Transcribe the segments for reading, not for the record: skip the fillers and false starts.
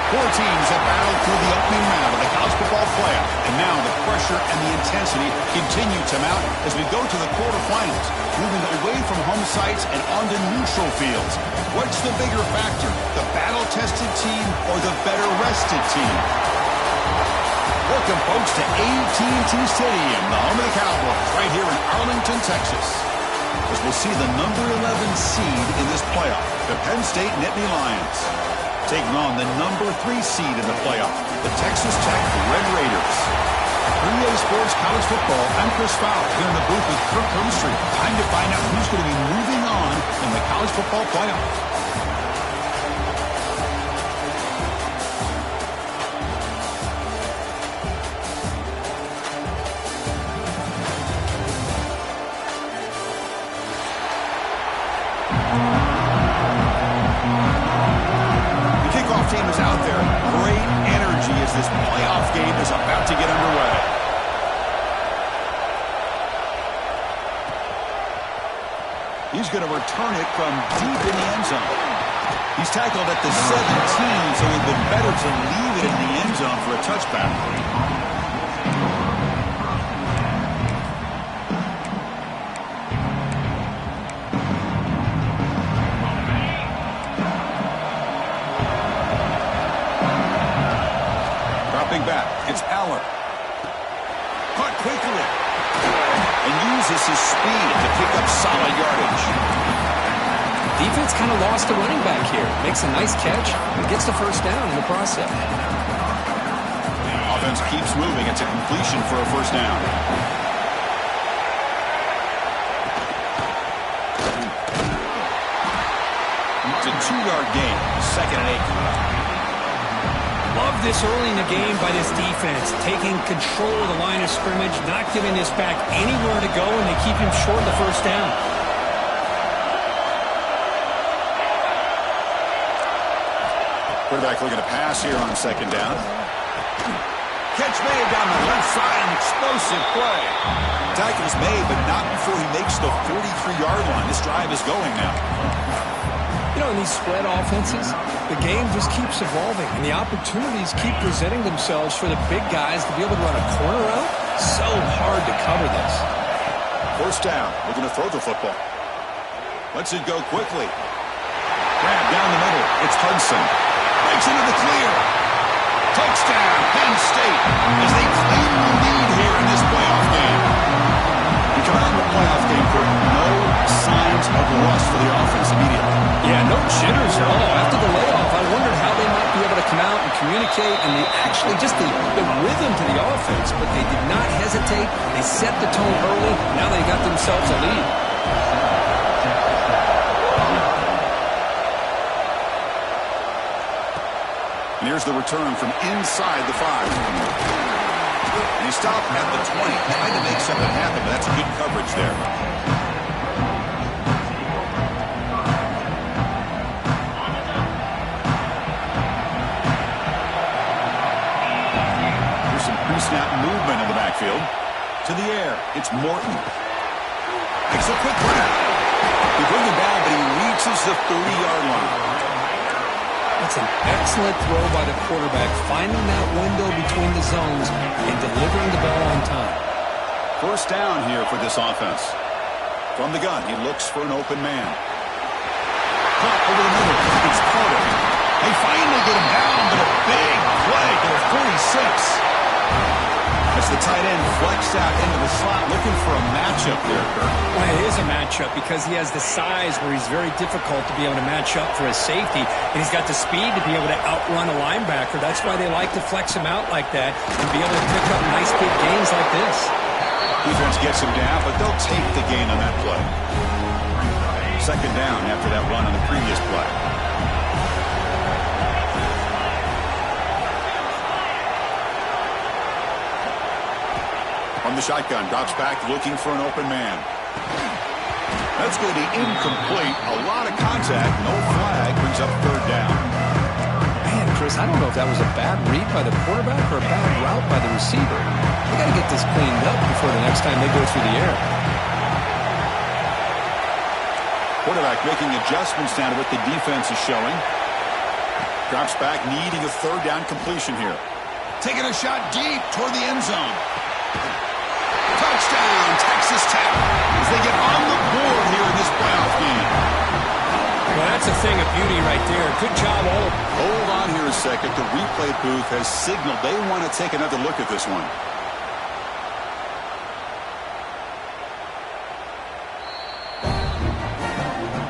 Four teams have battled through the opening round of the college football playoff, and now the pressure and the intensity continue to mount as we go to the quarterfinals, moving away from home sites and onto neutral fields. What's the bigger factor, the battle-tested team or the better-rested team? Welcome, folks, to AT&T Stadium, the home of the Cowboys, right here in Arlington, Texas, as we'll see the number 11 seed in this playoff, the Penn State Nittany Lions, taking on the number 3 seed in the playoff, the Texas Tech Red Raiders. 3A Sports College Football, I'm Chris Fowler, here in the booth with Kirk Herbstreit. Time to find out who's going to be moving on in the college football playoff. Team is out there. Great energy as this playoff game is about to get underway. He's going to return it from deep in the end zone. He's tackled at the 17, so it would have been better to leave it in the end zone for a touchback. Back. It's Aller. Caught quickly. And uses his speed to pick up solid yardage. Defense kind of lost the running back here. Makes a nice catch and gets the first down in the process. Offense keeps moving. It's a completion for a first down. It's a 2-yard gain. 2nd and 8. Love this early in the game by this defense, taking control of the line of scrimmage, not giving this back anywhere to go, and they keep him short of the first down. Quarterback looking to pass here on 2nd down. Catch made down the left side, an explosive play. Tackle's made, but not before he makes the 43-yard line. This drive is going now. You know, in these spread offenses, the game just keeps evolving, and the opportunities keep presenting themselves for the big guys to be able to run a corner out. So hard to cover this. First down, looking to throw the football. Lets it go quickly. Grab down the middle. It's Hudson. Breaks into the clear. Touchdown, Penn State, as they claim the lead here in this playoff game. We come out in the playoff game for no signs of rust for the offense immediately. Yeah, no jitters at all. After the layoff, I wondered how they might be able to come out and communicate and actually just the rhythm to the offense, but they did not hesitate. They set the tone early. Now they got themselves a lead. And here's the return from inside the 5. And he stopped at the 20, trying to make something happen, but that's good coverage there. Pre-snap movement in the backfield. To the air. It's Morton. Makes a quick grab. He brings him down, but he reaches the 30-yard line. That's an excellent throw by the quarterback, finding that window between the zones and delivering the ball on time. First down here for this offense. From the gun, he looks for an open man. Caught over the middle. It's Carter. They finally get him down, but a big play to the 46. As the tight end flexed out into the slot, looking for a matchup there, Kirk. Well, it is a matchup because he has the size where he's very difficult to be able to match up for his safety, and he's got the speed to be able to outrun a linebacker. That's why they like to flex him out like that and be able to pick up nice big gains like this. Defense gets him down, but they'll take the gain on that play. 2nd down after that run on the previous play. From the shotgun, drops back, looking for an open man. That's going to be incomplete. A lot of contact, no flag, brings up 3rd down. Man, Chris, I don't know if that was a bad read by the quarterback or a bad route by the receiver. They got to get this cleaned up before the next time they go through the air. Quarterback making adjustments down to what the defense is showing. Drops back, needing a third down completion here. Taking a shot deep toward the end zone. Touchdown, Texas Tech, as they get on the board here in this playoff game. Well, that's a thing of beauty right there. Good job, all. Hold on here a second. The replay booth has signaled they want to take another look at this one.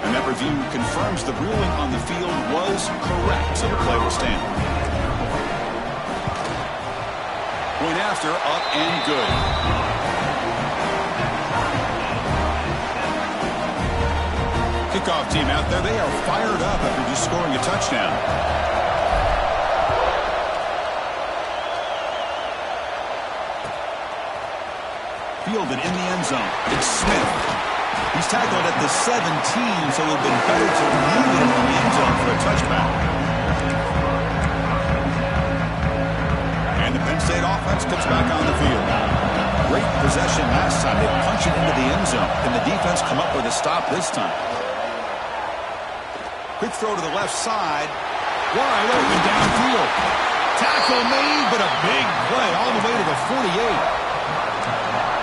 And that review confirms the ruling on the field was correct, so the play will stand. Point after, up and good. Kickoff team out there, they are fired up after just scoring a touchdown. Fielded in the end zone. It's Smith. He's tackled at the 17, so it would have been better to leave it in the end zone for a touchback. And the Penn State offense comes back on the field. Great possession last time. They punch it into the end zone. Can the defense come up with a stop this time? Quick throw to the left side. Wide open downfield. Tackle made, but a big play all the way to the 48.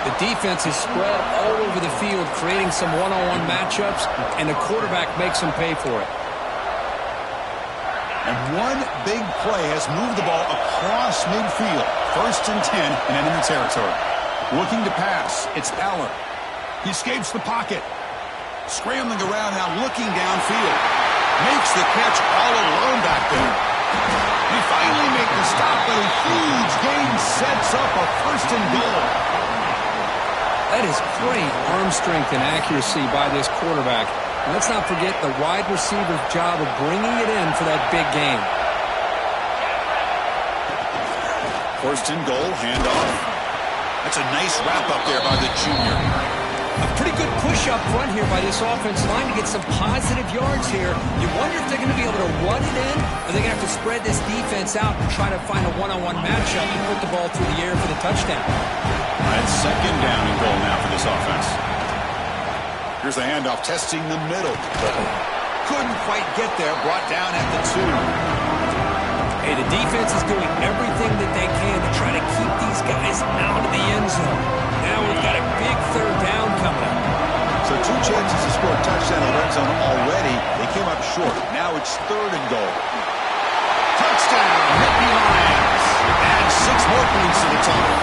The defense is spread all over the field, creating some one-on-one matchups, and the quarterback makes them pay for it. And one big play has moved the ball across midfield. 1st and 10 in enemy territory. Looking to pass. It's Eller. He escapes the pocket. Scrambling around now, looking downfield. Makes the catch all alone back there. He finally makes the stop, but a huge gain sets up a 1st and goal. That is great arm strength and accuracy by this quarterback. And let's not forget the wide receiver's job of bringing it in for that big game. 1st and goal, handoff. That's a nice wrap up there by the junior. A pretty good push up front here by this offensive line to get some positive yards here. You wonder if they're going to be able to run it in, or they're going to have to spread this defense out and try to find a one-on-one matchup and put the ball through the air for the touchdown. That's 2nd down and goal now for this offense. Here's the handoff, testing the middle. Couldn't quite get there, brought down at the 2. Hey, the defense is doing everything that they can to try to keep these guys out of the end zone. Now we've got a big 3rd down coming up. So 2 chances to score a touchdown in the red zone already. They came up short. Now it's 3rd and goal. Touchdown, Nittany Lions. And 6 more points to the total.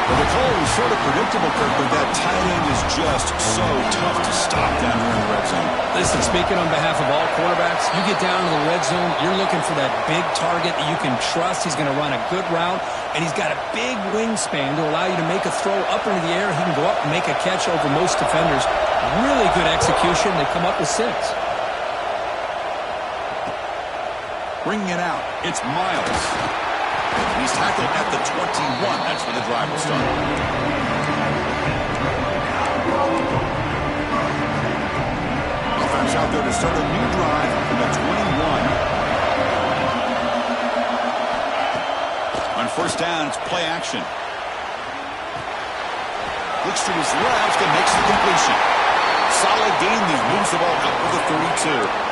Well, the goal was sort of predictable, Kirk, but that tight end is just so tough to stop down here in the red zone. Listen, speaking on behalf of all quarterbacks, you get down to the red zone, you're looking for that big target that you can trust. He's going to run a good route, and he's got a big wingspan to allow you to make a throw up into the air. He can go up and make a catch over most defenders. Really good execution. They come up with 6. Bringing it out, it's Miles. He's tackled at the 21. That's where the drive will start. Offense out there to start a new drive from the 21. On 1st down, it's play action. Looks to his left and makes the completion. Solid gain there. Moves the ball out for the 32.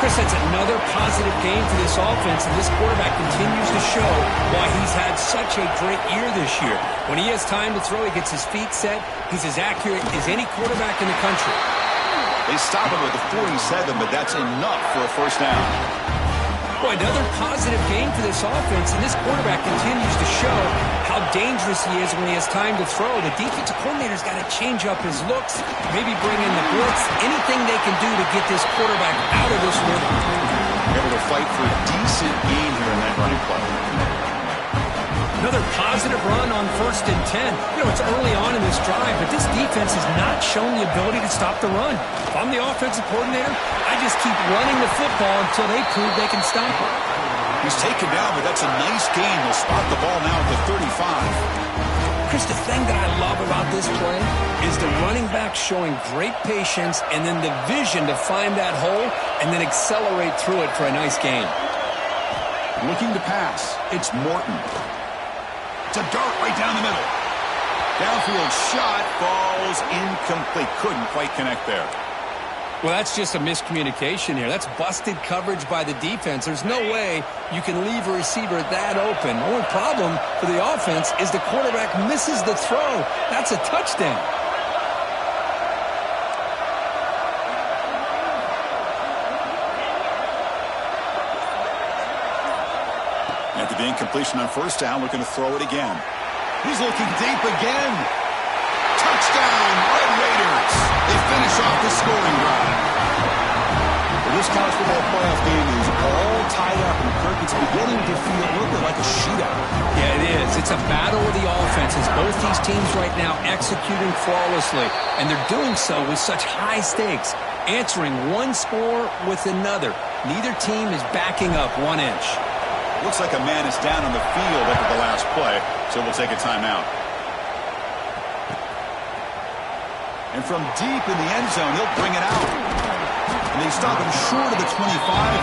Chris, that's another positive game for this offense, and this quarterback continues to show why he's had such a great year this year. When he has time to throw, he gets his feet set. He's as accurate as any quarterback in the country. They stop him with the 47, but that's enough for a 1st down. Boy, another positive game for this offense, and this quarterback continues to show how dangerous he is when he has time to throw. The defensive coordinator's got to change up his looks, maybe bring in the blitz, anything they can do to get this quarterback out of this rhythm. Able to fight for a decent gain here in that running play. Another positive run on 1st and 10. You know, it's early on in this drive, but this defense has not shown the ability to stop the run. If I'm the offensive coordinator, I just keep running the football until they prove they can stop it. He's taken down, but that's a nice gain. They'll spot the ball now at the 35. Chris, the thing that I love about this play is the running back showing great patience and then the vision to find that hole and then accelerate through it for a nice gain. Looking to pass. It's Morton. It's a dart right down the middle. Downfield shot falls incomplete. Couldn't quite connect there. Well, that's just a miscommunication here. That's busted coverage by the defense. There's no way you can leave a receiver that open. The only problem for the offense is the quarterback misses the throw. That's a touchdown. After the incompletion on first down, looking to throw it again. He's looking deep again. Touchdown, Red Raiders. They finish off the scoring drive. Well, this college football playoff game is all tied up, and Kirk, it's beginning to feel a little bit like a shootout. Yeah, it is. It's a battle of the offenses. Both these teams right now executing flawlessly, and they're doing so with such high stakes, answering one score with another. Neither team is backing up 1 inch. Looks like a man is down on the field after the last play, so we'll take a timeout. And from deep in the end zone, he'll bring it out. And they stop him short of the 25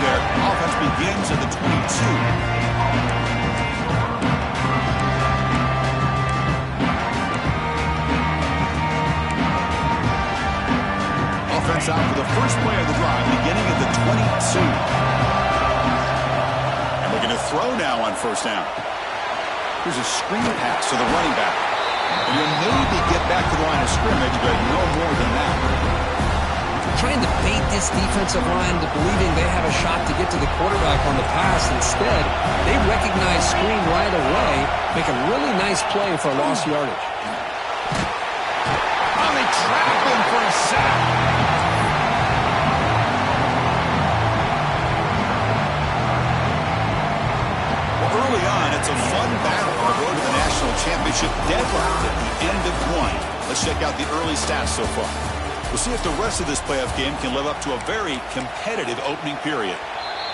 there. Offense begins at the 22. Offense out for the first play of the drive, beginning at the 22. To throw now on first down. Here's a screen pass to the running back. And you'll maybe get back to the line of scrimmage, but no more than that. Trying to bait this defensive line to believing they have a shot to get to the quarterback on the pass. Instead, they recognize screen right away, make a really nice play for a lost yardage. Oh, they trap him for a sack. Early on, it's a fun battle on the road to the national championship, deadlocked at the end of one. Let's check out the early stats so far. We'll see if the rest of this playoff game can live up to a very competitive opening period.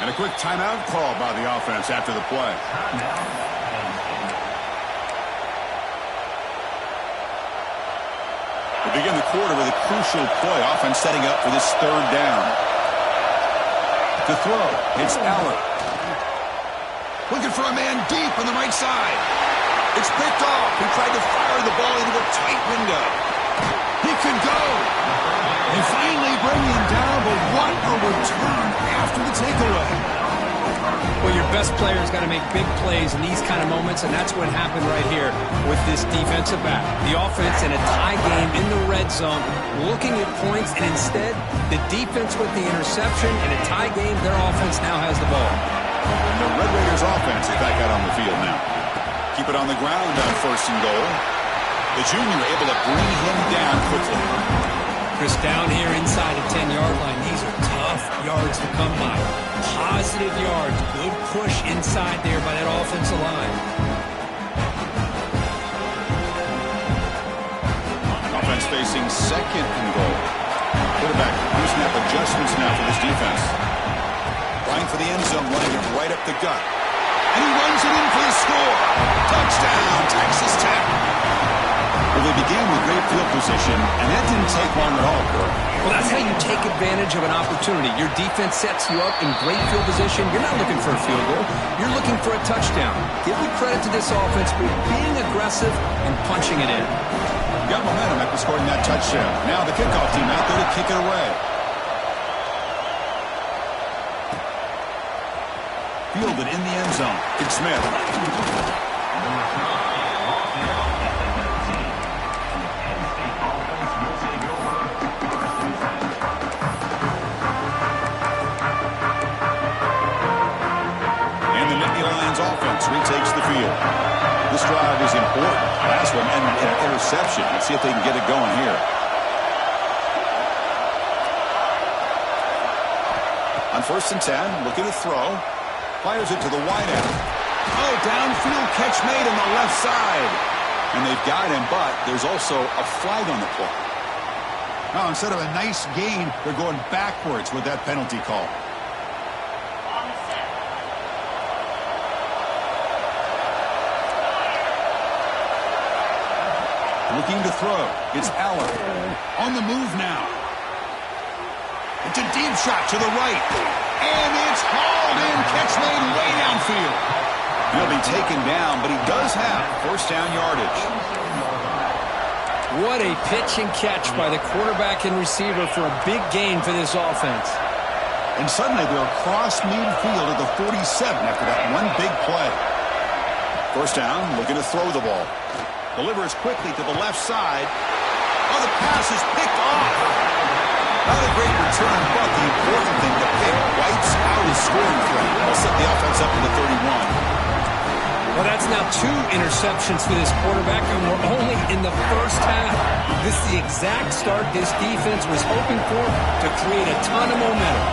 And a quick timeout call by the offense after the play. We begin the quarter with a crucial play. Offense setting up for this third down. To throw, it's Allen. Looking for a man deep on the right side. It's picked off. He tried to fire the ball into a tight window. He could go. They finally bring him down, but what a return after the takeaway. Well, your best player's got to make big plays in these kind of moments, and that's what happened right here with this defensive back. The offense in a tie game in the red zone, looking at points, and instead, the defense with the interception. In a tie game, their offense now has the ball. And the Red Raiders offense is back out on the field now. Keep it on the ground on first and goal. The junior able to bring him down quickly. Chris, down here inside the 10-yard line, these are tough yards to come by. Positive yards, good push inside there by that offensive line. Offense facing second and goal. Quarterback pre-snap adjustments now for this defense. Trying for the end zone, running it right up the gut. And he runs it in for the score. Touchdown, Texas Tech. Well, they began with great field position, and that didn't take long at all, Kirk. Well, that's how you take advantage of an opportunity. Your defense sets you up in great field position. You're not looking for a field goal. You're looking for a touchdown. Give the credit to this offense for being aggressive and punching it in. Got momentum after scoring that touchdown. Now the kickoff team out there to kick it away. Fielded in the end zone. It's Smith. And the Nittany Lions offense retakes the field. This drive is important. Last one ended in an interception. Let's see if they can get it going here. On first and 10, looking to throw. Fires it to the wide end. Oh, downfield catch made on the left side. And they've got him, but there's also a flag on the play. Now, instead of a nice gain, they're going backwards with that penalty call. Looking to throw. It's Allen. On the move now. It's a deep shot to the right. And it's hauled in. Catch made way downfield. He'll be taken down, but he does have first down yardage. What a pitch and catch by the quarterback and receiver for a big gain for this offense. And suddenly they're across midfield at the 47 after that one big play. First down, looking to throw the ball. Delivers quickly to the left side. Oh, the pass is picked off. Not a great return, but the important thing, the pick wipes out his scoring threat. Will set the offense up to the 31. Well, that's now 2 interceptions for this quarterback, and we're only in the first half. This is the exact start this defense was hoping for to create a ton of momentum.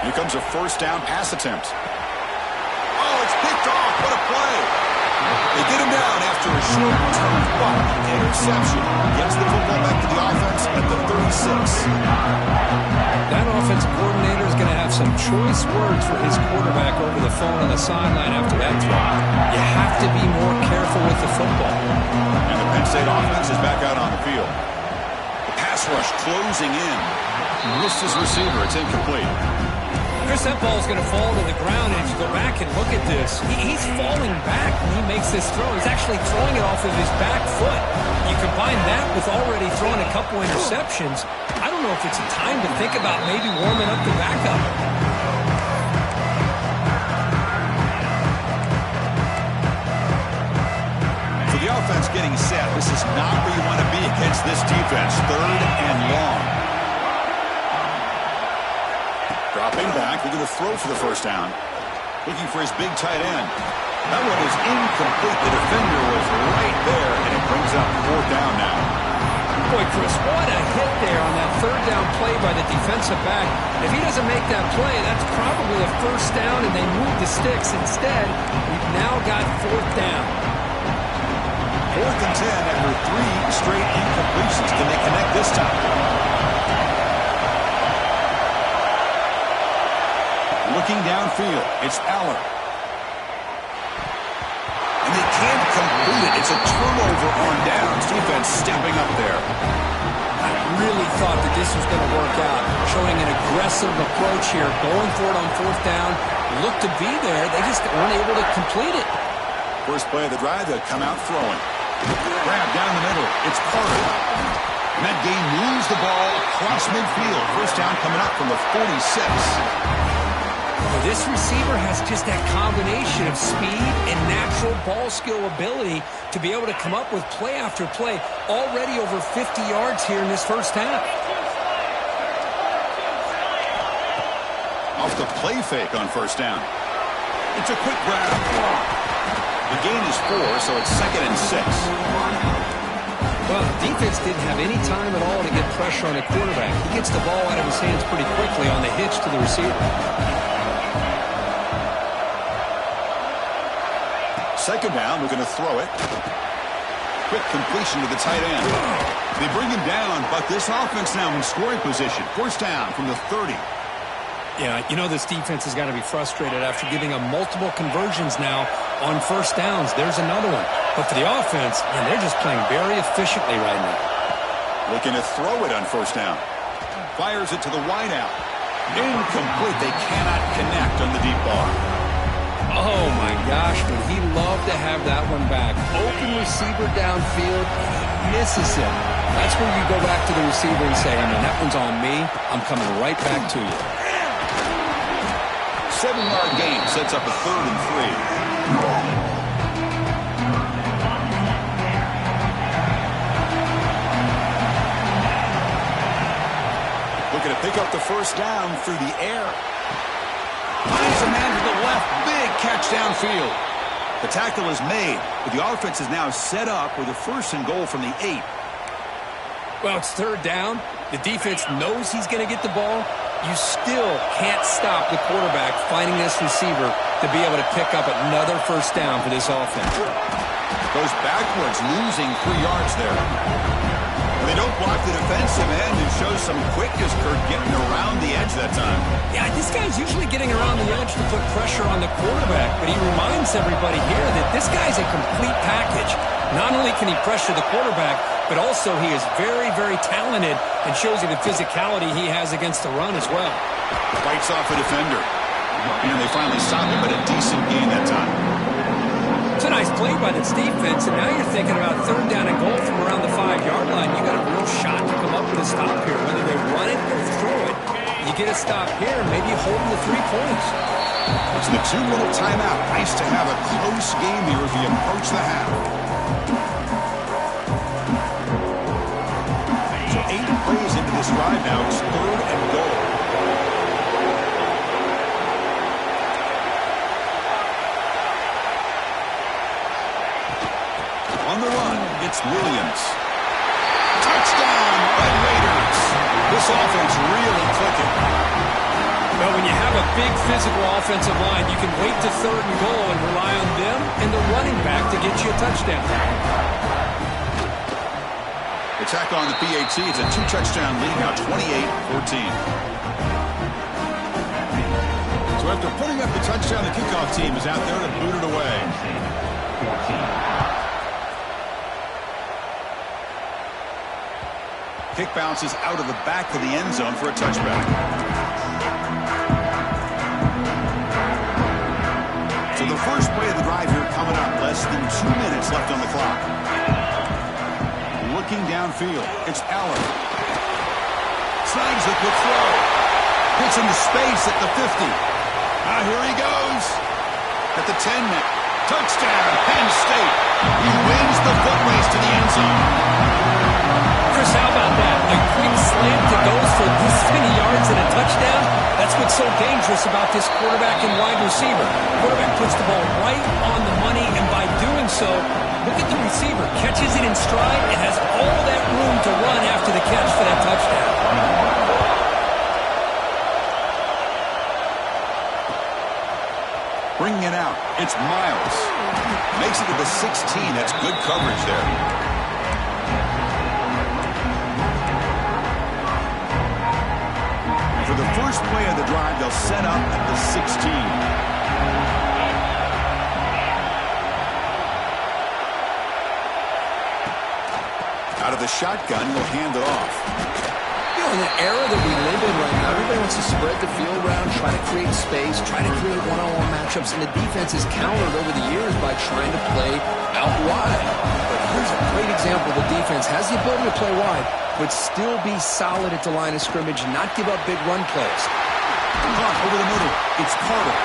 Here comes a first down pass attempt. Oh, it's picked off. What a play. They get him down after a short return, but the interception gets the football back to the offense at the 36. That offensive coordinator is going to have some choice words for his quarterback over the phone on the sideline after that throw. You have to be more careful with the football. And the Penn State offense is back out on the field. The pass rush closing in. Missed his receiver. It's incomplete. Chris, that ball is going to fall to the ground, and if you go back and look at this, he's falling back when he makes this throw. He's actually throwing it off of his back foot. You combine that with already throwing a couple interceptions, I don't know if it's a time to think about maybe warming up the backup. For the offense getting set, this is not where you want to be against this defense. 3rd and long. Dropping back, looking to throw for the first down. Looking for his big tight end. That one is incomplete. The defender was right there, and it brings up 4th down now. Boy, Chris, what a hit there on that 3rd down play by the defensive back. If he doesn't make that play, that's probably a first down, and they move the sticks. Instead, we've now got 4th down. 4th and 10 after 3 straight incompletions. Can they connect this time? Looking downfield, it's Aller. And they can't complete it. It's a turnover on downs. Defense stepping up there. I really thought that this was going to work out. Showing an aggressive approach here. Going for it on 4th down. Looked to be there. They just weren't able to complete it. First play of the drive, they'll come out throwing. Grab down the middle. It's Carter. And that game moves the ball across midfield. First down coming up from the 46. This receiver has just that combination of speed and natural ball skill ability to be able to come up with play after play. Already over 50 yards here in this first half. Off the play fake on first down. It's a quick grab. The gain is 4, so it's 2nd and 6. Well, the defense didn't have any time at all to get pressure on the quarterback. He gets the ball out of his hands pretty quickly on the hitch to the receiver. 2nd down, we're going to throw it. Quick completion to the tight end. They bring him down, but this offense now in scoring position. First down from the 30. Yeah, you know this defense has got to be frustrated after giving them multiple conversions now on first downs. There's another one. But for the offense, man, they're just playing very efficiently right now. Looking to throw it on first down. Fires it to the wideout. Incomplete. They cannot connect on the deep ball. Oh, my gosh, would he love to have that one back. Open receiver downfield, and he misses it. That's where you go back to the receiver and say, I mean, that one's on me. I'm coming right back to you. 7-yard gain sets up a 3rd and 3. Looking to pick up the first down through the air. Finds a man to the left. Big catch downfield. The tackle is made, but the offense is now set up with a 1st and goal from the 8. Well, it's 3rd down. The defense knows he's going to get the ball. You still can't stop the quarterback finding this receiver to be able to pick up another first down for this offense. Goes backwards, losing 3 yards there. They don't block the defensive end and shows some quickness, Kurt, getting around the edge that time. Yeah, this guy's usually getting around the edge to put pressure on the quarterback, but he reminds everybody here that this guy's a complete package. Not only can he pressure the quarterback, but also he is very, very talented and shows you the physicality he has against the run as well. Fights off a defender. And they finally stop him, but a decent gain that time. It's a nice play by this defense, and now you're thinking about third down and goal from around the 5-yard line. You got a real shot to come up with a stop here, whether they run it or throw it. You get a stop here, maybe you hold them to 3 points. It's the 2-minute timeout. Nice to have a close game here as we approach the half. So 8 plays into this drive now. It's third and goal. On the run, it's Williams. Touchdown, Red Raiders. This offense really clicking. Well, when you have a big physical offensive line, you can wait to third and goal and rely on them and the running back to get you a touchdown. Attack on the PAT. It's a 2-touchdown lead now, 28-14. So after putting up the touchdown, the kickoff team is out there to boot it away. Kick bounces out of the back of the end zone for a touchback. So the first play of the drive here coming up. Less than 2 minutes left on the clock. Looking downfield. It's Allen. Snags the quick throw. Hits into space at the 50. Here he goes. At the 10 now. Touchdown, Penn State. He wins the foot race to the end zone. Chris, how about that? A quick slant that goes for this many yards and a touchdown. That's what's so dangerous about this quarterback and wide receiver. Quarterback puts the ball right on the money, and by doing so, look at the receiver. Catches it in stride and has all that room to run after the catch for that touchdown. Bringing it out, it's Miles. Makes it to the 16. That's good coverage there. For the first play of the drive, they'll set up at the 16. Out of the shotgun, he'll hand it off. You know, in the era that we live in right now, everybody wants to spread the field around, try to create space, try to create one-on-one matchups, and the defense has countered over the years by trying to play out wide. But here's a great example. The defense has the ability to play wide, but still be solid at the line of scrimmage and not give up big run plays. Caught over the middle. It's Carter.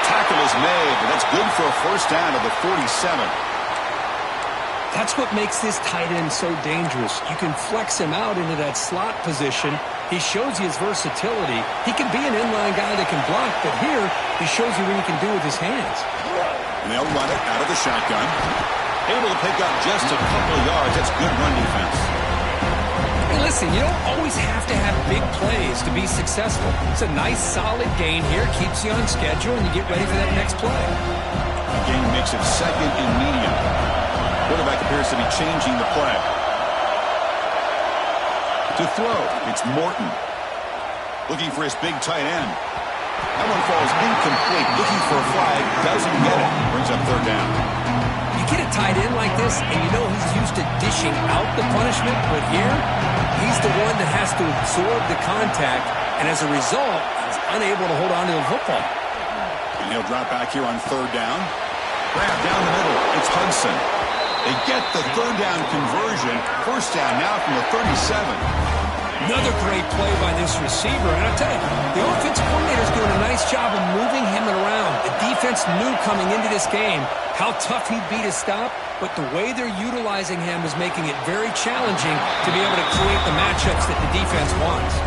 Tackle is made, but that's good for a first down to the 47. That's what makes this tight end so dangerous. You can flex him out into that slot position. He shows you his versatility. He can be an inline guy that can block, but here he shows you what he can do with his hands. And they'll run it out of the shotgun. Able to pick up just a couple of yards. That's good run defense. Hey, listen, you don't always have to have big plays to be successful. It's a nice, solid gain here. Keeps you on schedule, and you get ready for that next play. The gain makes it second and medium. Quarterback appears to be changing the play. To throw, it's Morton. Looking for his big tight end. That one falls incomplete. Looking for a flag. Doesn't get it. Brings up third down. You get a tight end like this, and you know he's used to dishing out the punishment, but here, he's the one that has to absorb the contact, and as a result, he's unable to hold on to the football. And he'll drop back here on third down. Grab down the middle. It's Hudson. They get the third down conversion. First down now from the 37. Another great play by this receiver. And I'll tell you, the offensive coordinator's doing a nice job of moving him around. The defense knew coming into this game how tough he'd be to stop, but the way they're utilizing him is making it very challenging to be able to create the matchups that the defense wants.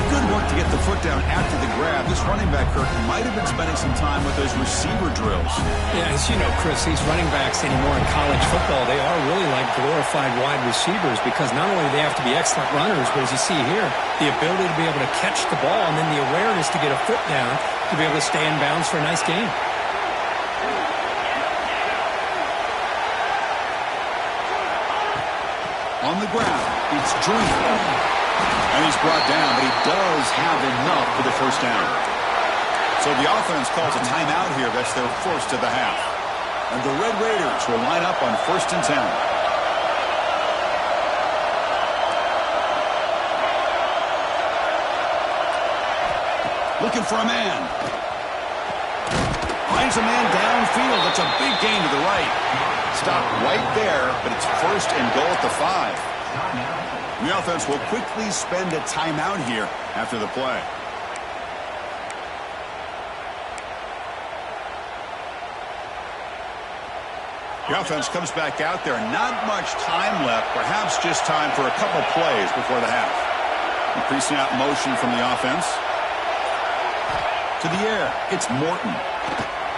Good work to get the foot down after the grab. This running back, Kirk, might have been spending some time with those receiver drills. Yeah, as you know, Chris, these running backs anymore in college football, they are really like glorified wide receivers because not only do they have to be excellent runners, but as you see here, the ability to be able to catch the ball and then the awareness to get a foot down to be able to stay in bounds for a nice gain. On the ground, it's Drew. And he's brought down, but he does have enough for the first down. So the offense calls a timeout here. That's their first of the half. And the Red Raiders will line up on 1st and 10. Looking for a man. Finds a man downfield. That's a big gain to the right. Stop right there, but it's first and goal at the 5. The offense will quickly spend a timeout here after the play. The offense comes back out there. Not much time left. Perhaps just time for a couple plays before the half. Increasing out motion from the offense. To the air. It's Morton.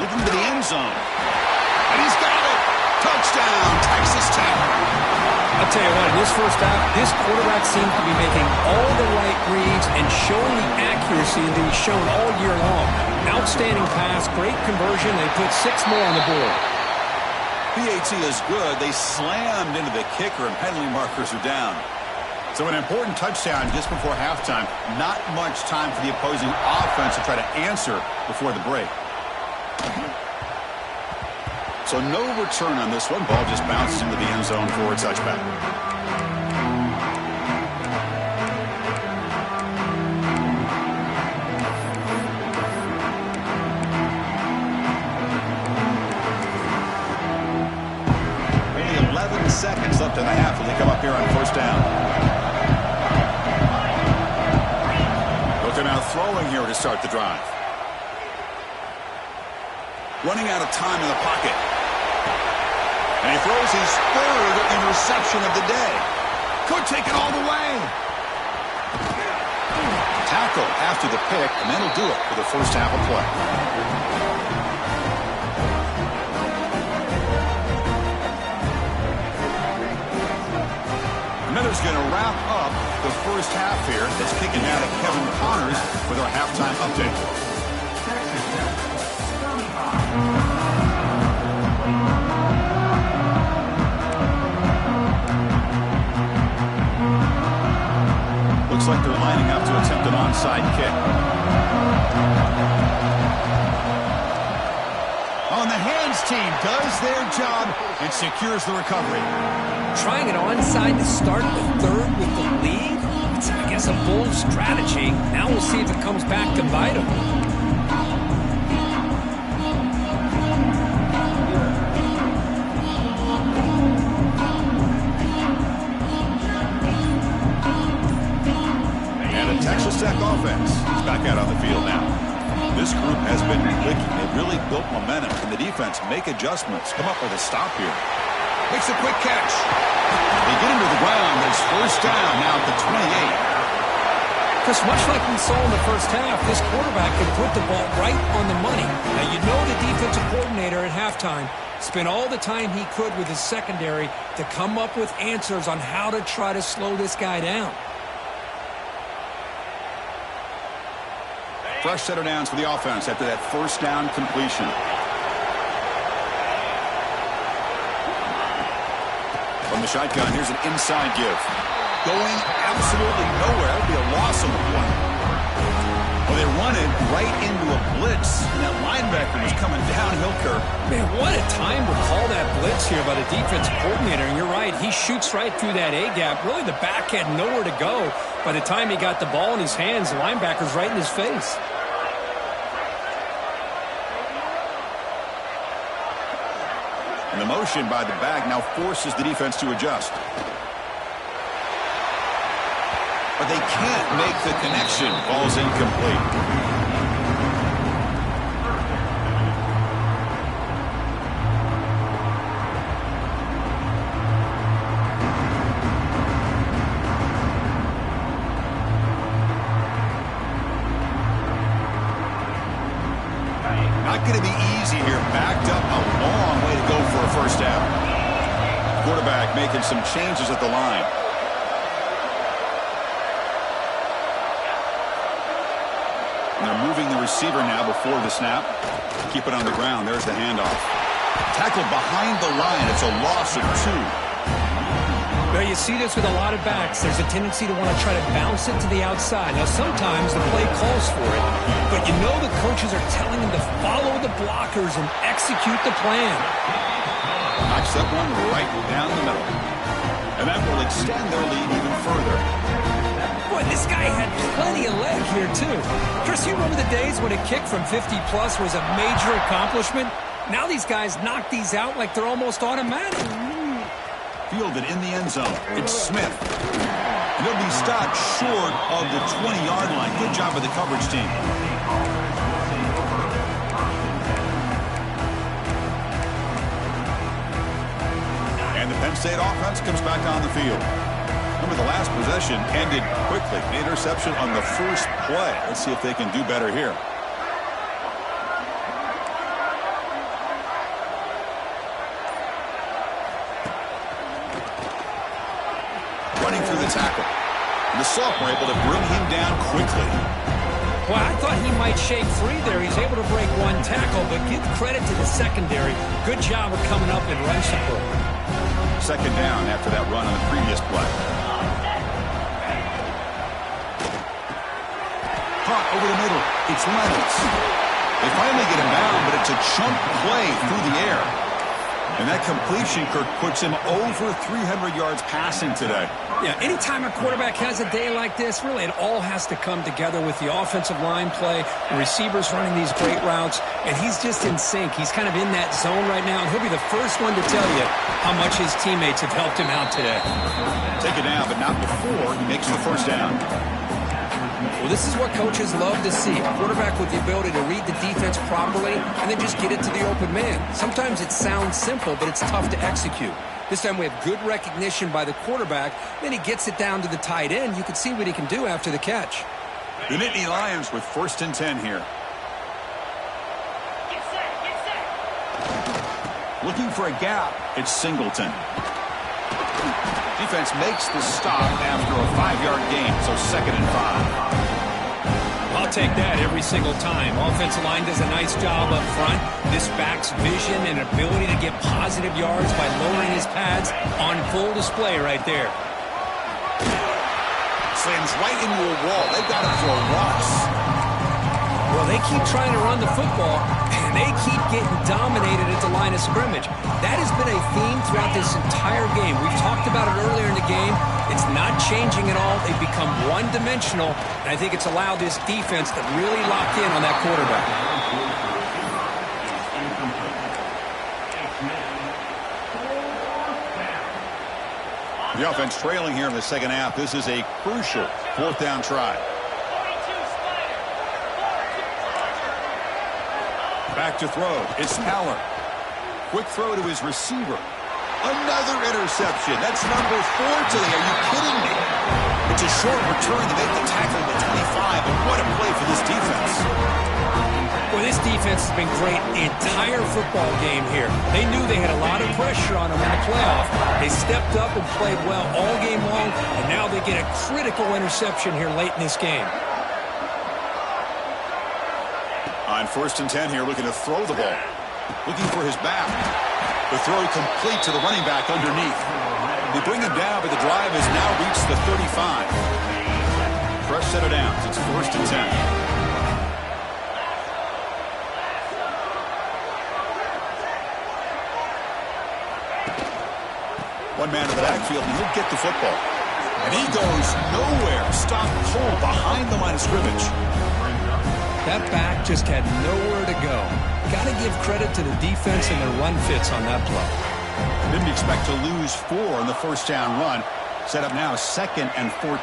Looking to the end zone. And he's got it. Touchdown, Texas Tech. I'll tell you what, in this first half, this quarterback seems to be making all the right reads and showing the accuracy that he's shown all year long. Outstanding pass, great conversion. They put 6 more on the board. PAT is good. They slammed into the kicker, and penalty markers are down. So an important touchdown just before halftime. Not much time for the opposing offense to try to answer before the break. So no return on this one. Ball just bounces into the end zone for a touchback. Only 11 seconds left in the half as they come up here on first down. They're now throwing here to start the drive. Running out of time in the pocket. And he throws his 3rd interception of the day. Could take it all the way. Tackle after the pick, and that'll do it for the first half of play. Miller's going to wrap up the first half here. That's kicking out at Kevin Connors with our halftime update. Looks like they're lining up to attempt an onside kick. On the hands team does their job and secures the recovery. Trying it onside to start the 3rd with the lead? It's, I guess, a bold strategy. Now we'll see if it comes back to bite them. Texas Tech offense is back out on the field now. This group has been clicking. They've really built momentum. Can the defense make adjustments? Come up with a stop here. Makes a quick catch. They get him to the ground. There's first down now at the 28. Chris, much like we saw in the first half, this quarterback can put the ball right on the money. Now, you know the defensive coordinator at halftime spent all the time he could with his secondary to come up with answers on how to try to slow this guy down. Fresh set of downs for the offense after that first down completion. From the shotgun, here's an inside give. Going absolutely nowhere. That would be a loss on the play. Well, they run it right into a blitz, and that linebacker was coming downhill curve. Man, what a time to call that blitz here by the defensive coordinator. And you're right, he shoots right through that A-gap. Really, the back had nowhere to go. By the time he got the ball in his hands, the linebacker's right in his face. And the motion by the back now forces the defense to adjust. But they can't make the connection. Ball's incomplete. Not going to be easy here. Backed up a long way to go for a first down. Quarterback making some changes at the line. And they're moving the receiver now before the snap. Keep it on the ground. There's the handoff. Tackled behind the line. It's a loss of 2. Well, you see this with a lot of backs. There's a tendency to want to try to bounce it to the outside. Now, sometimes the play calls for it, but you know the coaches are telling them to follow the blockers and execute the plan. Knocks that one right down the middle. And that will extend their lead even further. Boy, this guy had plenty of leg here, too. Chris, Chris, you remember the days when a kick from 50-plus was a major accomplishment? Now these guys knock these out like they're almost automatic. Fielded in the end zone. It's Smith. And he'll be stopped short of the 20-yard line. Good job of the coverage team. And the Penn State offense comes back on the field. Remember, the last possession ended quickly. An interception on the first play. Let's see if they can do better here. Running through the tackle. And the sophomore able to bring him down quickly. Well, I thought he might shake free there. He's able to break one tackle, but give credit to the secondary. Good job of coming up in run support. Second down after that run on the previous play. Caught over the middle. It's Reynolds. They finally get him down, but it's a chunk play through the air. And that completion, Kirk, puts him over 300 yards passing today. Yeah, anytime a quarterback has a day like this, really it all has to come together with the offensive line play, the receivers running these great routes, and he's just in sync. He's kind of in that zone right now, and he'll be the first one to tell you how much his teammates have helped him out today. Take it down, but not before he makes the first down. Well, this is what coaches love to see. A quarterback with the ability to read the defense properly and then just get it to the open man. Sometimes it sounds simple, but it's tough to execute. This time we have good recognition by the quarterback. Then he gets it down to the tight end. You can see what he can do after the catch. The Nittany Lions with 1st and 10 here. Get set. Looking for a gap. It's Singleton. Defense makes the stop after a 5-yard gain, so 2nd and 5. I'll take that every single time. Offensive line does a nice job up front. This back's vision and ability to get positive yards by lowering his pads on full display right there. Slams right into a wall. They've got him for a loss. Well, they keep trying to run the football, and they keep getting dominated at the line of scrimmage. That has been a theme throughout this entire game. We've talked about it earlier in the game. It's not changing at all. They've become one-dimensional, and I think it's allowed this defense to really lock in on that quarterback. The offense trailing here in the second half. This is a crucial 4th down try. Back to throw. It's Haller. Quick throw to his receiver. Another interception. That's number 4 today. Are you kidding me? It's a short return to make the tackle at the 25, and what a play for this defense. Well, this defense has been great the entire football game here. They knew they had a lot of pressure on them in the playoff. They stepped up and played well all game long, and now they get a critical interception here late in this game. On 1st and 10 here, looking to throw the ball. Looking for his back. The throw complete to the running back underneath. They bring him down, but the drive has now reached the 35. Fresh set of downs. It's 1st and 10. One man in the backfield, and he'll get the football. And he goes nowhere. Stopped cold behind the line of scrimmage. That back just had nowhere to go. Got to give credit to the defense and their run fits on that play. Didn't expect to lose 4 in the first down run. Set up now 2nd and 14.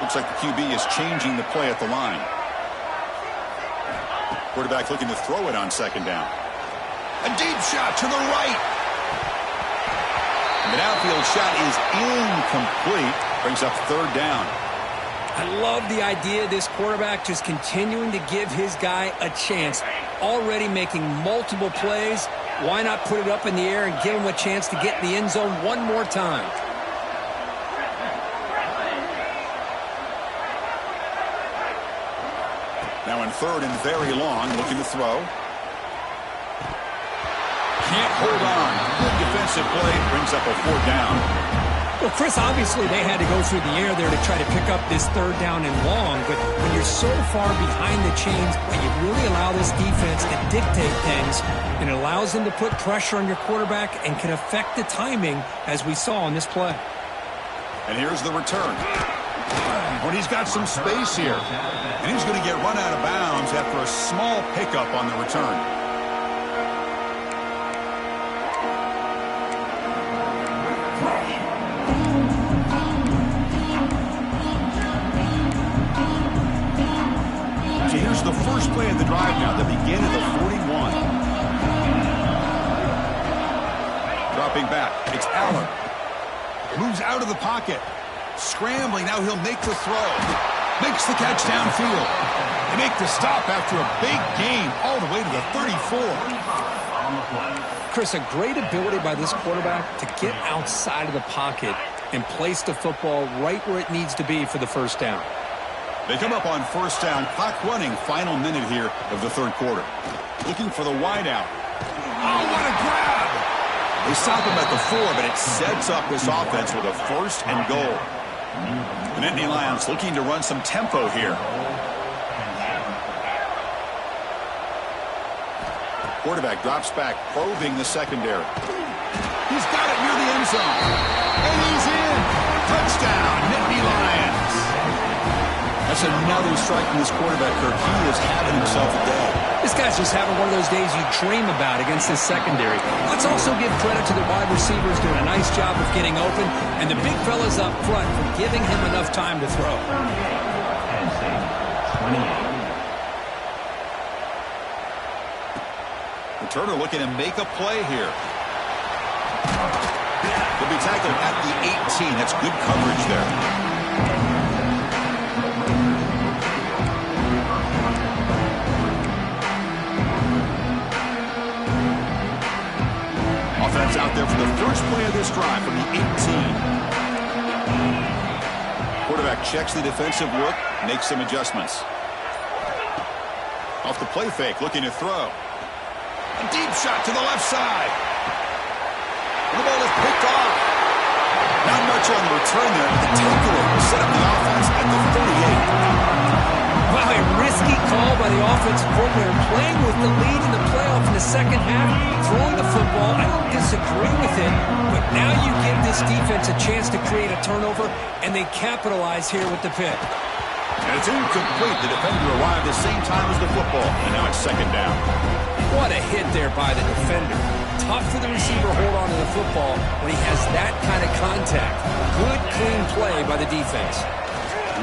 Looks like the QB is changing the play at the line. Quarterback looking to throw it on 2nd down. A deep shot to the right. And the downfield shot is incomplete. Brings up 3rd down. I love the idea of this quarterback just continuing to give his guy a chance. Already making multiple plays. Why not put it up in the air and give him a chance to get in the end zone one more time? Now in 3rd and very long, looking to throw. Can't hold on. Good defensive play. Brings up a 4th down. Well, Chris, obviously they had to go through the air there to try to pick up this 3rd down and long, but when you're so far behind the chains, you really allow this defense to dictate things, and it allows them to put pressure on your quarterback and can affect the timing, as we saw on this play. And here's the return. When he's got some space here. And he's going to get run out of bounds after a small pickup on the return. So here's the first play of the drive now, the beginning of the 41. Dropping back, it's Allen. Moves out of the pocket. Scrambling, now he'll make the throw. Makes the catch downfield. They make the stop after a big gain all the way to the 34. Chris, a great ability by this quarterback to get outside of the pocket and place the football right where it needs to be for the first down. They come up on first down, clock running, final minute here of the third quarter. Looking for the wideout. Oh, what a grab! They stop him at the 4, but it sets up this offense with a first and goal. The Nittany Lions looking to run some tempo here. Quarterback drops back, probing the secondary. He's got it near the end zone. And he's in. Touchdown, Nittany Lions. That's another strike from this quarterback, Kirk. He is having himself a day. This guy's just having one of those days you dream about against this secondary. Let's also give credit to the wide receivers doing a nice job of getting open, and the big fellas up front for giving him enough time to throw. Turner looking to make a play here. He'll be tackled at the 18. That's good coverage there. Offense out there for the first play of this drive from the 18. Quarterback checks the defensive look, makes some adjustments. Off the play fake, looking to throw. A deep shot to the left side. The ball is picked off. Not much on the return there, but the takeaway will set up the offense at the 38. Wow, a risky call by the offensive coordinator, playing with the lead in the playoff in the second half, throwing the football. I don't disagree with it, but now you give this defense a chance to create a turnover, and they capitalize here with the pick. And it's incomplete. The defender arrived at the same time as the football, and now it's second down. What a hit there by the defender. Tough for the receiver to hold on to the football when he has that kind of contact. Good, clean play by the defense.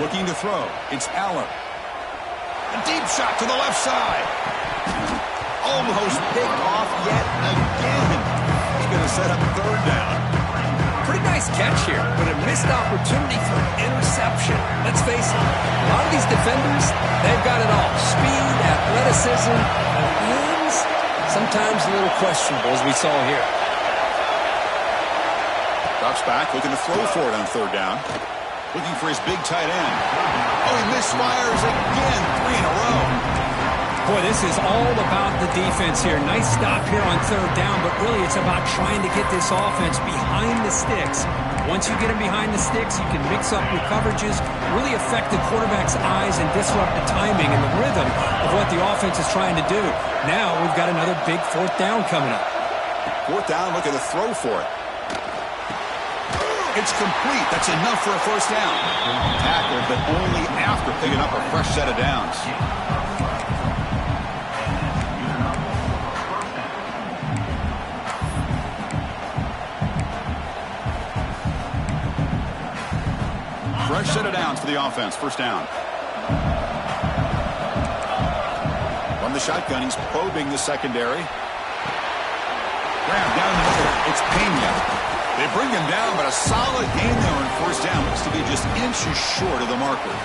Looking to throw. It's Allen. A deep shot to the left side. Almost picked off yet again. He's going to set up third down. Pretty nice catch here, but a missed opportunity for an interception. Let's face it, a lot of these defenders, they've got it all. Speed, athleticism, and sometimes a little questionable, as we saw here. Drops back, looking to throw for it on third down. Looking for his big tight end. Oh, he misfires again, 3 in a row. Boy, this is all about the defense here. Nice stop here on third down, but really it's about trying to get this offense behind the sticks. Once you get them behind the sticks, you can mix up your coverages, really affect the quarterback's eyes and disrupt the timing and the rhythm of what the offense is trying to do. Now we've got another big fourth down coming up. Fourth down, looking to throw for it. It's complete. That's enough for a first down. Tackled, but only after picking up a fresh set of downs. Fresh set of downs for the offense. First down. From the shotgun, he's probing the secondary. Grab down the middle. It's Pena. They bring him down, but a solid gain there on first down. Looks to be just inches short of the marker.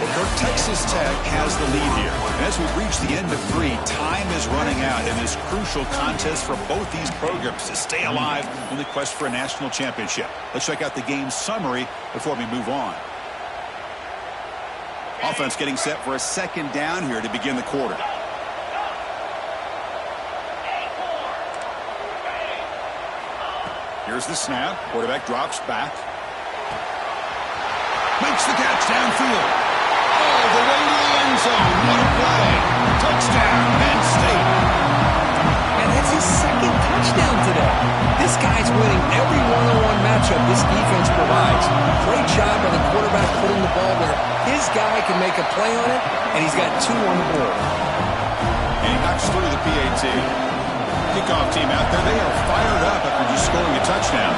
Well, Texas Tech has the lead here. And as we reach the end of 3, time is running out in this crucial contest for both these programs to stay alive in the quest for a national championship. Let's check out the game summary before we move on. Offense getting set for a second down here to begin the quarter. Here's the snap. Quarterback drops back. Makes the catch downfield. All the way to the end zone. What a play. Touchdown, Penn State. And that's his second touchdown today. This guy's winning every one-on-one matchup this defense provides. Great job by the quarterback putting the ball where his guy can make a play on it, and he's got 2 on the board. And he knocks through the PAT. Kickoff team out there. They are fired up after just scoring a touchdown.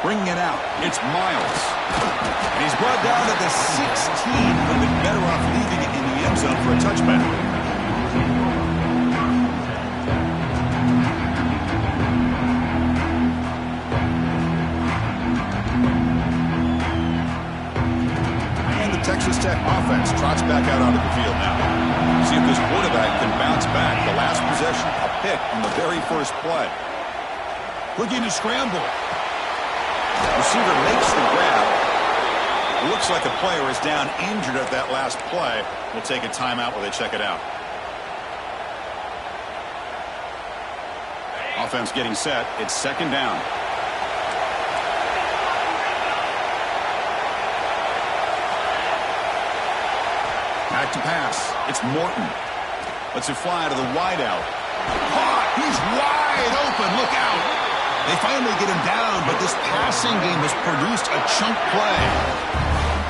Bringing it out. It's Miles. And he's brought down to the 16. Would have been better off leaving it in the end zone for a touchback. And the Texas Tech offense trots back out onto the field now. See if this quarterback can bounce back. The last possession, a pick on the very first play. Looking to scramble. Receiver makes the grab. Looks like the player is down injured at that last play. We'll take a timeout while they check it out. Offense getting set. It's second down. Back to pass. It's Morton. Lets it fly to the wideout. Caught. He's wide open. Look out. They finally get him down, but this passing game has produced a chunk play.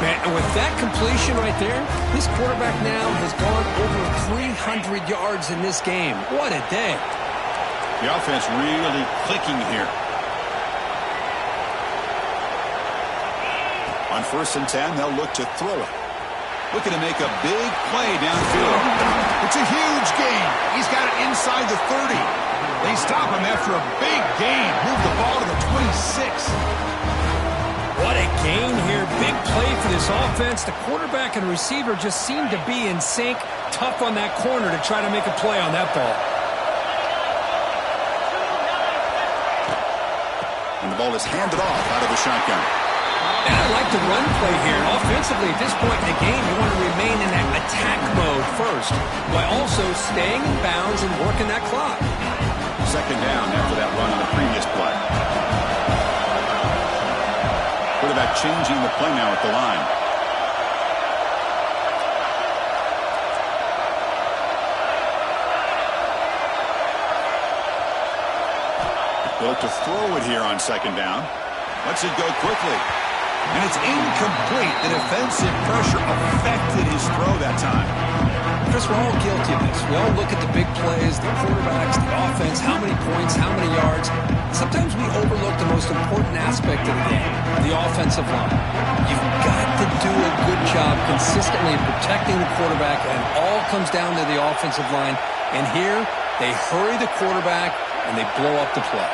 Man, and with that completion right there, this quarterback now has gone over 300 yards in this game. What a day. The offense really clicking here. On 1st and 10, they'll look to throw it. Looking to make a big play downfield. It's a huge gain. He's got it inside the 30. They stop him after a big gain. Move the ball to the 26. What a gain here. Big play for this offense. The quarterback and receiver just seem to be in sync. Tough on that corner to try to make a play on that ball. And the ball is handed off out of the shotgun. And I like the run play here. And offensively, at this point in the game, you want to remain in that attack mode first, while also staying in bounds and working that clock. Second down after that run on the previous play. Quarterback changing the play now at the line. They look to throw it here on second down. Lets it go quickly. And it's incomplete. The defensive pressure affected his throw that time. Chris, we're all guilty of this. We all look at the big plays, the quarterbacks, the offense, how many points, how many yards. Sometimes we overlook the most important aspect of the game, the offensive line. You've got to do a good job consistently protecting the quarterback, and it all comes down to the offensive line. And here, they hurry the quarterback, and they blow up the play.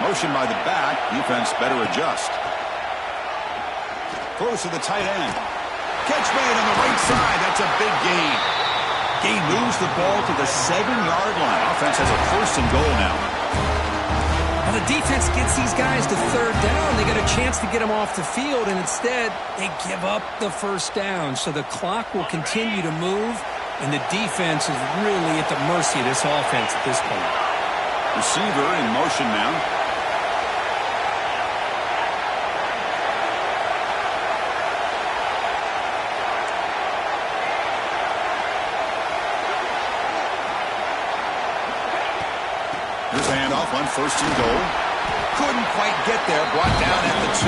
Motion by the back. Defense better adjust. Throws to the tight end. Catch made on the right side. That's a big gain. Gain moves the ball to the 7-yard line. Offense has a 1st and goal now. Now the defense gets these guys to 3rd down. They got a chance to get them off the field, and instead they give up the 1st down. So the clock will continue to move, and the defense is really at the mercy of this offense at this point. Receiver in motion now. Here's a handoff on 1st and goal. Couldn't quite get there. Brought down at the 2.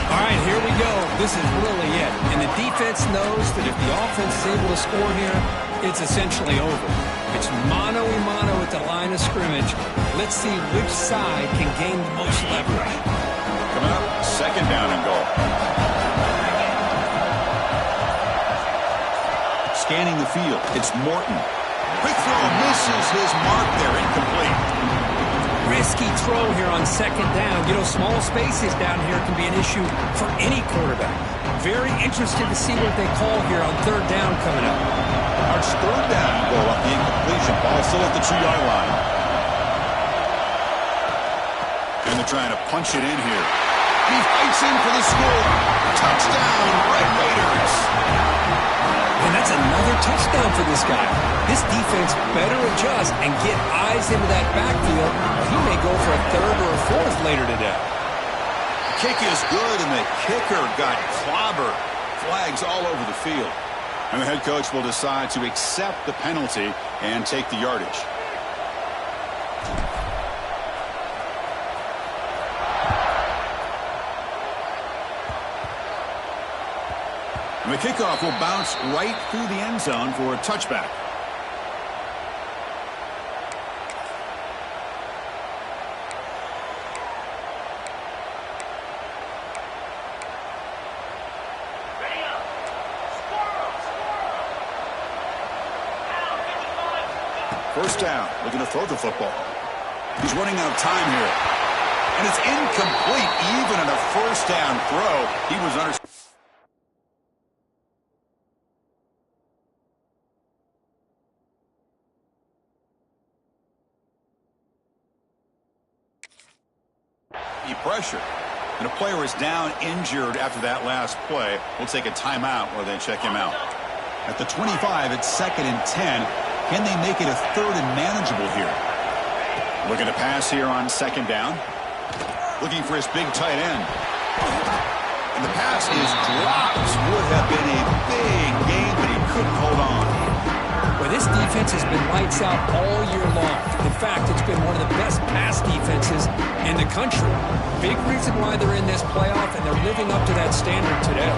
All right, here we go. This is really it. And the defense knows that if the offense is able to score here, it's essentially over. It's mano-a-mano at the line of scrimmage. Let's see which side can gain the most leverage. Coming up, 2nd down and goal. Scanning the field. It's Morton. Quick throw misses his mark there. Incomplete. Risky throw here on 2nd down. You know, small spaces down here can be an issue for any quarterback. Very interested to see what they call here on 3rd down coming up. It's 3rd down and goal off the incompletion. Ball still at the 2-yard line. And they're trying to punch it in here. He fights in for the score. Touchdown, Red Raiders. And that's another touchdown for this guy. This defense better adjust and get eyes into that backfield. He may go for a 3rd or a 4th later today. The kick is good, and the kicker got clobbered. Flags all over the field. And the head coach will decide to accept the penalty and take the yardage. And the kickoff will bounce right through the end zone for a touchback. First down, looking to throw the football. He's running out of time here. And it's incomplete. Even on a first down throw, he was under... pressure. And a player is down injured after that last play. We'll take a timeout while they check him out. At the 25, it's 2nd and 10. Can they make it a 3rd and manageable here? Looking to pass here on 2nd down. Looking for his big tight end. And the pass is dropped. Would have been a big game, but he couldn't hold on. Well, this defense has been lights out all year long. In fact, it's been one of the best pass defenses in the country. Big reason why they're in this playoff, and they're living up to that standard today.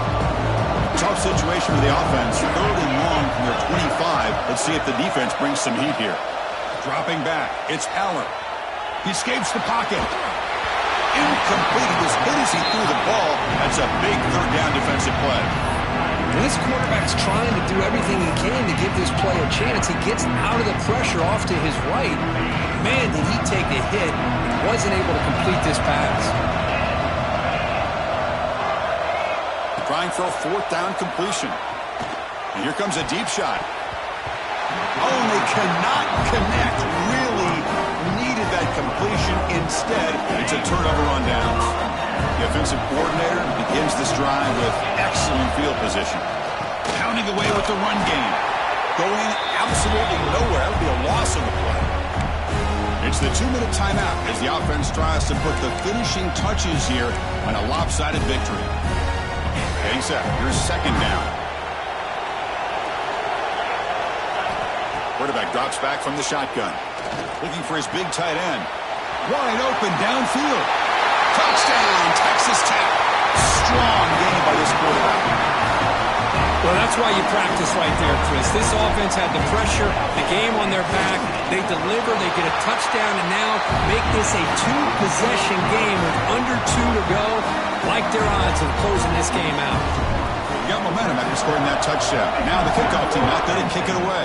Tough situation for the offense. 3rd and long from their 25. Let's see if the defense brings some heat here. Dropping back. It's Aller. He escapes the pocket. Incomplete. He was hit as he threw the ball. That's a big 3rd down defensive play. This quarterback's trying to do everything he can to give this play a chance. He gets out of the pressure off to his right. Man, did he take a hit. Wasn't able to complete this pass. Trying for a 4th down completion. And here comes a deep shot. Oh, and they cannot connect. Really needed that completion. Instead, it's a turnover on downs. The offensive coordinator begins this drive with excellent field position. Pounding away with the run game. Going absolutely nowhere. That would be a loss on the play. It's the 2-minute timeout as the offense tries to put the finishing touches here on a lopsided victory. Getting set. Here's 2nd down. Quarterback drops back from the shotgun. Looking for his big tight end. Wide open downfield. Touchdown, Texas Tech. Strong game by this quarterback. Well, that's why you practice right there, Chris. This offense had the pressure, the game on their back. They deliver, they get a touchdown, and now make this a 2-possession game with under 2 to go. Like their odds of closing this game out. You got momentum after scoring that touchdown. Now the kickoff team out there to kick it away.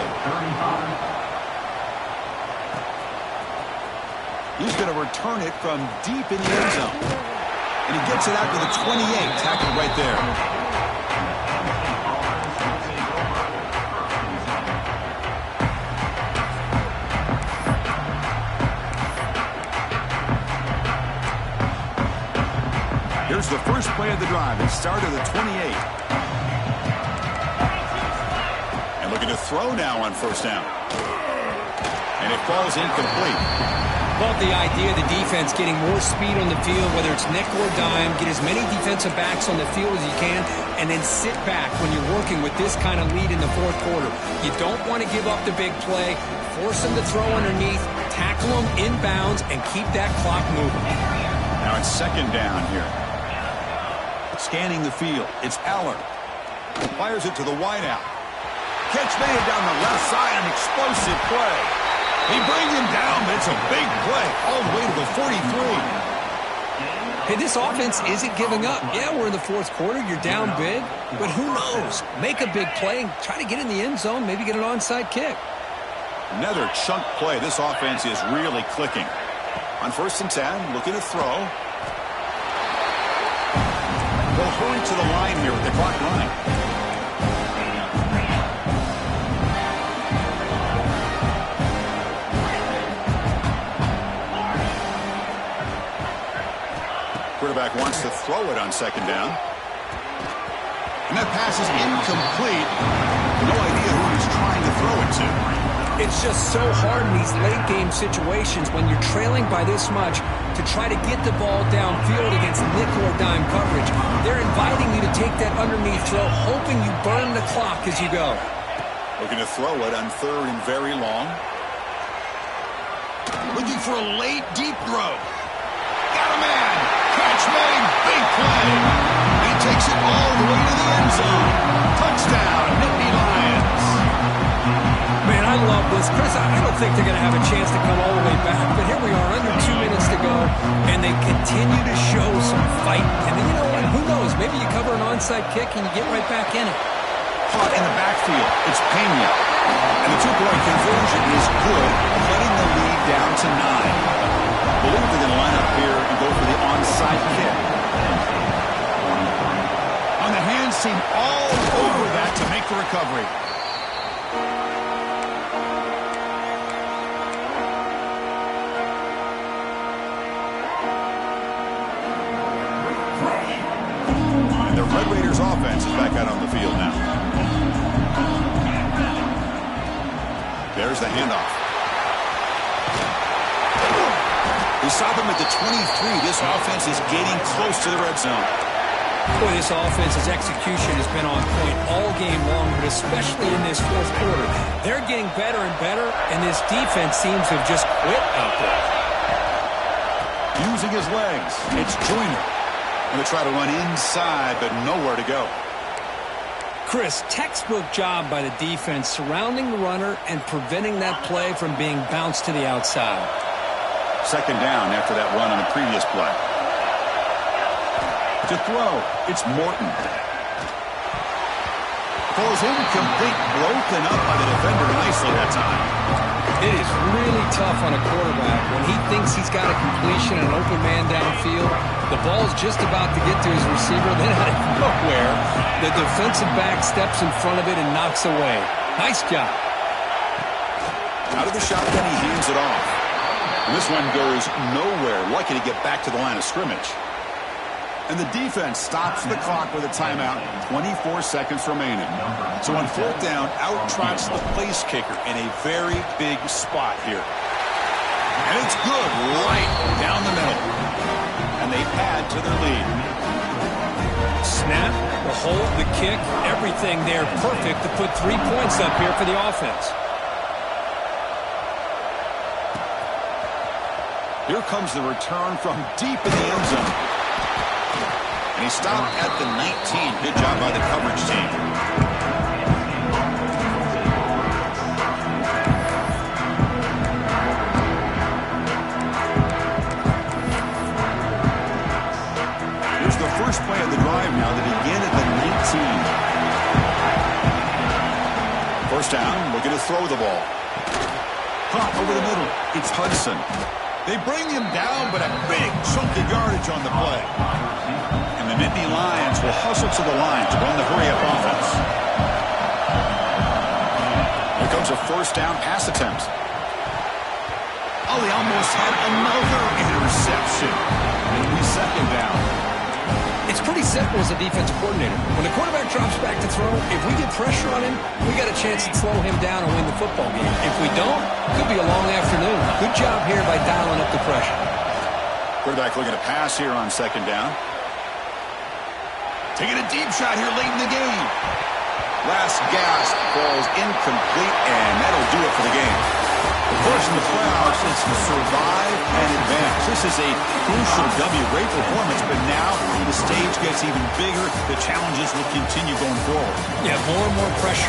He's going to return it from deep in the end zone. And he gets it out to the 28, tackled right there. Here's the first play of the drive. It started at 28. And looking to throw now on 1st down. And it falls incomplete. Love the idea of the defense getting more speed on the field, whether it's nickel or dime, get as many defensive backs on the field as you can, and then sit back when you're working with this kind of lead in the 4th quarter. You don't want to give up the big play, force them to throw underneath, tackle them inbounds, and keep that clock moving. Now it's 2nd down here. Scanning the field. It's Aller. Fires it to the wideout. Catch made down the left side, an explosive play. He brings him down, but it's a big play all the way to the 43. Hey, this offense isn't giving up. Yeah, we're in the 4th quarter. You're down big, but who knows? Make a big play and try to get in the end zone, maybe get an onside kick. Another chunk play. This offense is really clicking. On 1st and 10, looking to throw. They'll hurry to the line here with the clock running. Quarterback wants to throw it on 2nd down. And that pass is incomplete. No idea who he's trying to throw it to. It's just so hard in these late-game situations when you're trailing by this much to try to get the ball downfield against nickel or dime coverage. They're inviting you to take that underneath throw, hoping you burn the clock as you go. Looking to throw it on 3rd and very long. Looking for a late, deep throw. Got a man. Catch made. Big play. He takes it all the way to the end zone. Touchdown, Nittany Lions. Man, I love this. Chris, I don't think they're going to have a chance to come all the way back, but here we are, under 2 minutes to go, and they continue to show some fight. And you know what? Who knows? Maybe you cover an onside kick and you get right back in it. Caught in the backfield. It's Pena. And the 2-point conversion is good, cutting the lead down to 9. Believe they're going to line up here and go for the onside kick. On the hands team all over that to make the recovery. And the Red Raiders offense is back out on the field now. There's the handoff. We saw them at the 23. This offense is getting close to the red zone. Boy, this offense's execution has been on point all game long, but especially in this fourth quarter. They're getting better and better, and this defense seems to have just quit out there. Using his legs, it's Joyner. Going to try to run inside, but nowhere to go. Chris, textbook job by the defense surrounding the runner and preventing that play from being bounced to the outside. 2nd down after that run on the previous play. To throw, it's Morton. Throws incomplete, broken up by the defender nicely that time. It is really tough on a quarterback when he thinks he's got a completion and an open man downfield. The ball's just about to get to his receiver, then out of nowhere, the defensive back steps in front of it and knocks away. Nice job. Out of the shotgun, he hands it off. And this one goes nowhere. Lucky to get back to the line of scrimmage. And the defense stops the clock with a timeout. 24 seconds remaining. So on 4th down, out-trots the place kicker in a very big spot here. And it's good right down the middle. And they add to their lead. Snap, the hold, the kick, everything there perfect to put 3 points up here for the offense. Here comes the return from deep in the end zone. And he stopped at the 19. Good job by the coverage team. Here's the first play of the drive now that began at the 19. 1st down, looking to throw the ball. Caught over the middle. It's Hudson. They bring him down, but a big chunk of yardage on the play. And the Nittany Lions will hustle to the line to run the hurry-up offense. Here comes a 1st down pass attempt. Oh, they almost had another interception. It'll be 2nd down. It's pretty simple as a defensive coordinator. When the quarterback drops back to throw, if we get pressure on him, we got a chance to slow him down and win the football game. If we don't, it could be a long afternoon. Good job here by dialing up the pressure. Quarterback looking to pass here on 2nd down. Taking a deep shot here late in the game. Last gasp falls incomplete, and that'll do it for the game. Of course, in the playoffs, it's to survive and advance. This is a crucial W. Great performance, but now the stage gets even bigger. The challenges will continue going forward. Yeah, more and more pressure.